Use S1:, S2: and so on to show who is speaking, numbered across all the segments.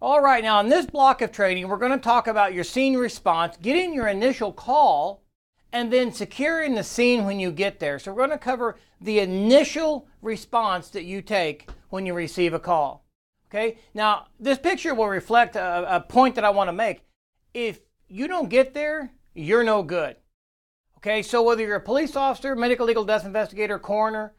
S1: All right, now in this block of training, we're going to talk about your scene response, getting your initial call, and then securing the scene when you get there. So we're going to cover the initial response that you take when you receive a call. Okay, now this picture will reflect a point that I want to make. If you don't get there, you're no good. Okay, so whether you're a police officer, medical legal death investigator, coroner,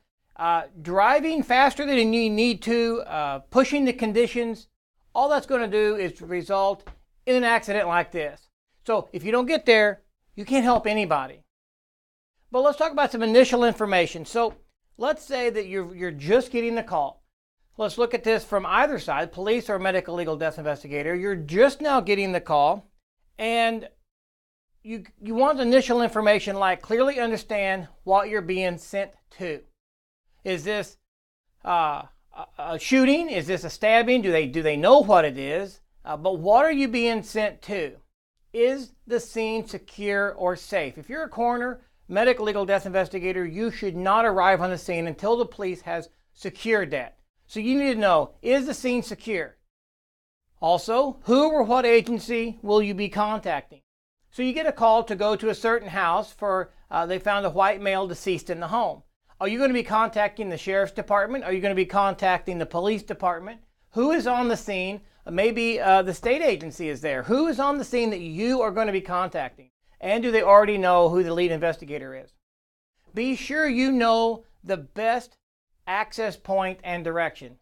S1: driving faster than you need to, pushing the conditions, all that's going to do is result in an accident like this. So if you don't get there, you can't help anybody. But let's talk about some initial information. So let's say that you're just getting the call. Let's look at this from either side, police or medical legal death investigator. You're just now getting the call, and you want initial information like clearly understand what you're being sent to. Is this a shooting? Is this a stabbing? Do they know what it is? But what are you being sent to? Is the scene secure or safe? If you're a coroner, medical legal death investigator, you should not arrive on the scene until the police has secured that. So you need to know, is the scene secure? Also, who or what agency will you be contacting? So you get a call to go to a certain house for they found a white male deceased in the home. Are you going to be contacting the sheriff's department? Are you going to be contacting the police department? Who is on the scene? Maybe the state agency is there. Who is on the scene that you are going to be contacting? And do they already know who the lead investigator is? Be sure you know the best access point and direction.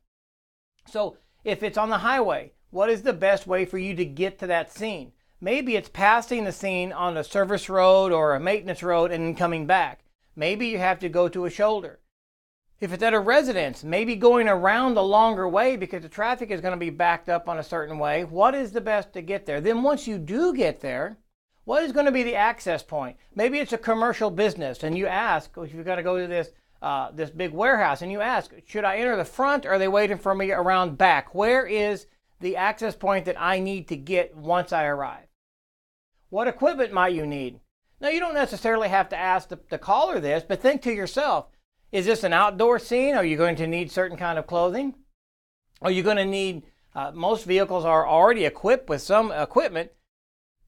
S1: So if it's on the highway, what is the best way for you to get to that scene? Maybe it's passing the scene on a service road or a maintenance road and then coming back. Maybe you have to go to a shoulder. If it's at a residence, maybe going around a longer way because the traffic is going to be backed up on a certain way. What is the best to get there? Then once you do get there, what is going to be the access point? Maybe it's a commercial business and you ask, if you've got to go to this big warehouse, and you ask, should I enter the front or are they waiting for me around back? Where is the access point that I need to get once I arrive? What equipment might you need? Now, you don't necessarily have to ask the caller this, but think to yourself, is this an outdoor scene? Are you going to need certain kind of clothing? Are you going to need, most vehicles are already equipped with some equipment,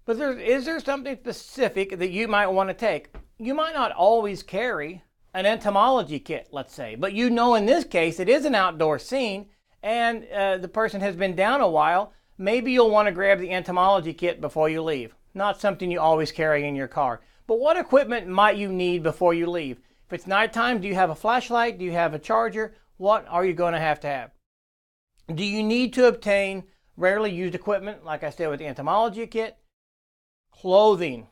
S1: but is there something specific that you might want to take? You might not always carry an entomology kit, let's say, but you know in this case it is an outdoor scene and the person has been down a while. Maybe you'll want to grab the entomology kit before you leave. Not something you always carry in your car. But what equipment might you need before you leave? If it's nighttime, do you have a flashlight? Do you have a charger? What are you going to have? Do you need to obtain rarely used equipment, like I said with the entomology kit? Clothing.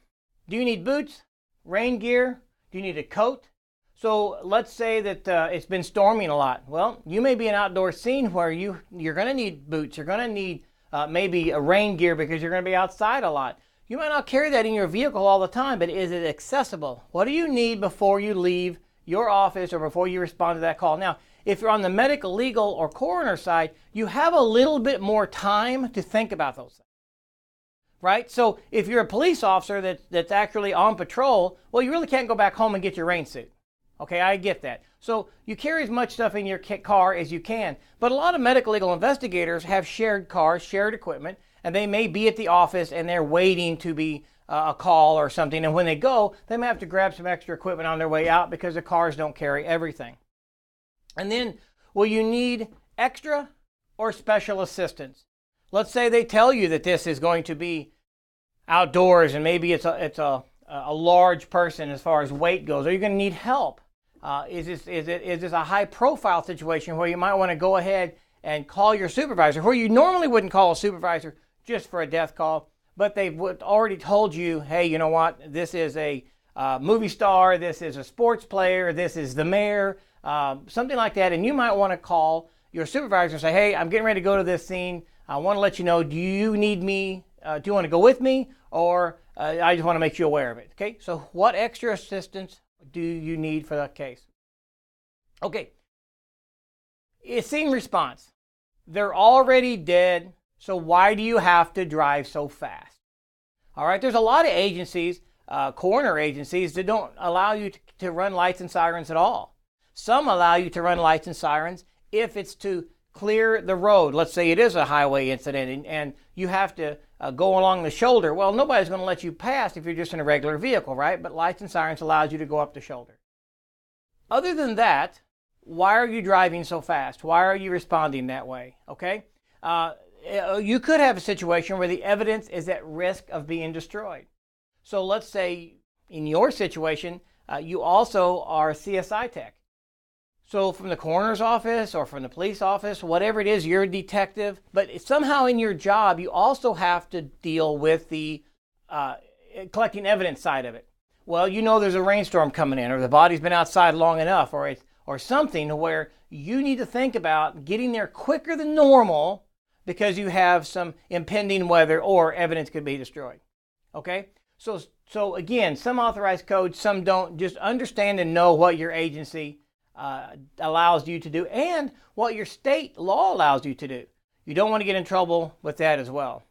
S1: Do you need boots? Rain gear? Do you need a coat? So let's say that it's been storming a lot. Well, you may be an outdoor scene where you're going to need boots. You're going to need maybe a rain gear because you're going to be outside a lot. You might not carry that in your vehicle all the time, but is it accessible? What do you need before you leave your office or before you respond to that call? Now, if you're on the medical, legal, or coroner side, you have a little bit more time to think about those things, right? So if you're a police officer that's actually on patrol, well, you really can't go back home and get your rain suit. Okay, I get that. So you carry as much stuff in your car as you can. But a lot of medical legal investigators have shared cars, shared equipment, and they may be at the office and they're waiting to be a call or something. And when they go, they may have to grab some extra equipment on their way out because the cars don't carry everything. And then, will you need extra or special assistance? Let's say they tell you that this is going to be outdoors and maybe it's a large person as far as weight goes. Are you going to need help? Is this a high profile situation where you might want to go ahead and call your supervisor, where you normally wouldn't call a supervisor just for a death call, but they've already told you, hey, you know what, this is a movie star, this is a sports player, this is the mayor, something like that, and you might want to call your supervisor and say, hey, I'm getting ready to go to this scene. I want to let you know, do you need me, do you want to go with me, or I just want to make you aware of it, okay? So what extra assistance do you need for that case? Okay, it's scene response. They're already dead, so why do you have to drive so fast? All right, there's a lot of agencies, coroner agencies, that don't allow you to run lights and sirens at all. Some allow you to run lights and sirens if it's to clear the road. Let's say it is a highway incident and you have to go along the shoulder. Well, nobody's going to let you pass if you're just in a regular vehicle, right? But lights and sirens allows you to go up the shoulder. Other than that, why are you driving so fast? Why are you responding that way? Okay? You could have a situation where the evidence is at risk of being destroyed. So let's say in your situation, you also are a CSI tech. So from the coroner's office or from the police office, whatever it is, you're a detective, but somehow in your job, you also have to deal with the collecting evidence side of it. Well, you know there's a rainstorm coming in, or the body's been outside long enough, or something where you need to think about getting there quicker than normal because you have some impending weather or evidence could be destroyed. Okay? So again, some authorized codes, some don't. Just understand and know what your agency allows you to do and what your state law allows you to do. You don't want to get in trouble with that as well.